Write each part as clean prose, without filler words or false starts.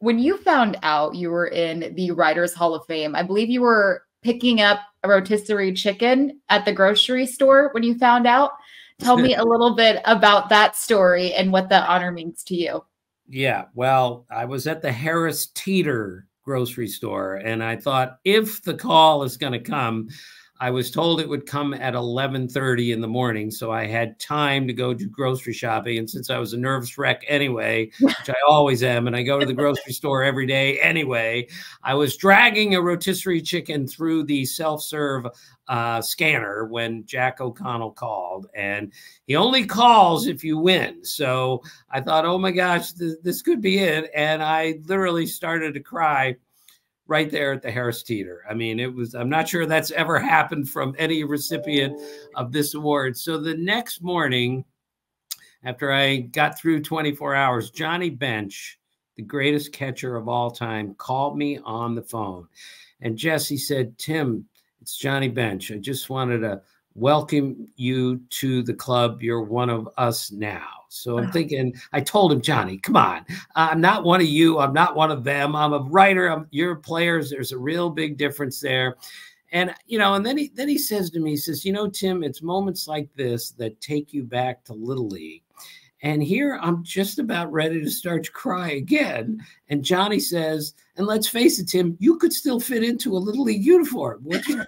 when you found out you were in the Writers Hall of Fame, I believe you were picking up a rotisserie chicken at the grocery store when you found out. Tell me a little bit about that story and what that honor means to you. Yeah, well, I was at the Harris Teeter grocery store, and I thought, if the call is going to come, I was told it would come at 11:30 in the morning, so I had time to go do grocery shopping. And since I was a nervous wreck anyway, which I always am, and I go to the grocery store every day anyway, I was dragging a rotisserie chicken through the self-serve scanner when Jack O'Connell called, and he only calls if you win. So I thought, oh my gosh, this could be it. And I literally started to cry right there at the Harris Teeter. I mean, I'm not sure that's ever happened from any recipient of this award. So the next morning, after I got through 24 hours, Johnny Bench, the greatest catcher of all time, called me on the phone. And Jesse said, Tim, it's Johnny Bench. I just wanted to welcome you to the club. You're one of us now. So I'm thinking, I told him, Johnny, come on. I'm not one of you. I'm not one of them. I'm a writer. You're players. There's a real big difference there. And, you know, and then he says to me, he says, you know, Tim, it's moments like this that take you back to Little League. And here I'm just about ready to start to cry again. And Johnny says, and let's face it, Tim, you could still fit into a Little League uniform, would you?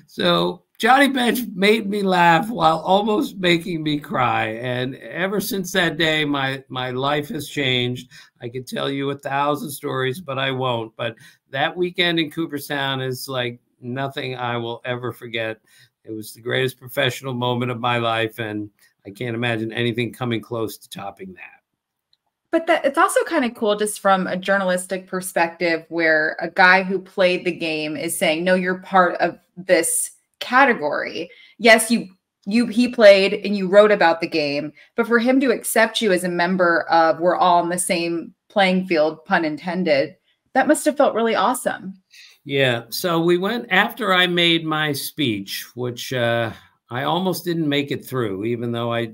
So Johnny Bench made me laugh while almost making me cry. And ever since that day, my life has changed. I could tell you 1,000 stories, but I won't. But that weekend in Cooperstown is like nothing I will ever forget. It was the greatest professional moment of my life, and I can't imagine anything coming close to topping that. But it's also kind of cool just from a journalistic perspective where a guy who played the game is saying, no, you're part of this category. Yes, he played and you wrote about the game, but for him to accept you as a member of we're all on the same playing field, pun intended, that must have felt really awesome. Yeah. So we went after I made my speech, which I almost didn't make it through, even though it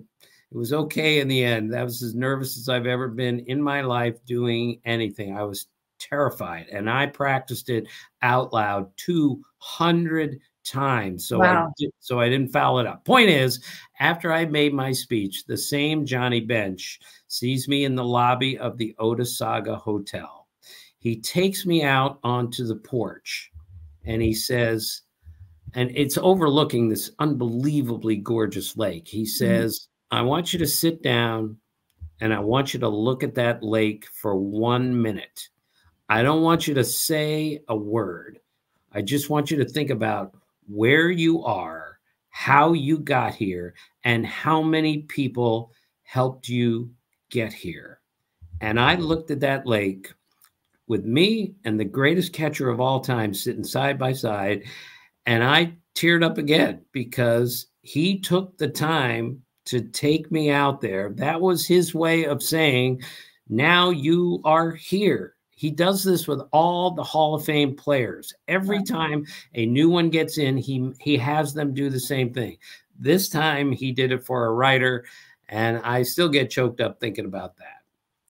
was okay in the end. I was as nervous as I've ever been in my life doing anything. I was terrified, and I practiced it out loud 200 times. So wow. I didn't foul it up. Point is, after I made my speech, the same Johnny Bench sees me in the lobby of the Otesaga Hotel. He takes me out onto the porch, and he says, and it's overlooking this unbelievably gorgeous lake. He says, I want you to sit down and I want you to look at that lake for 1 minute. I don't want you to say a word. I just want you to think about where you are, how you got here, and how many people helped you get here. And I looked at that lake with me and the greatest catcher of all time sitting side by side, and I teared up again because he took the time to take me out there. That was his way of saying, now you are here. He does this with all the Hall of Fame players. Every time a new one gets in, he has them do the same thing. This time he did it for a writer, and I still get choked up thinking about that.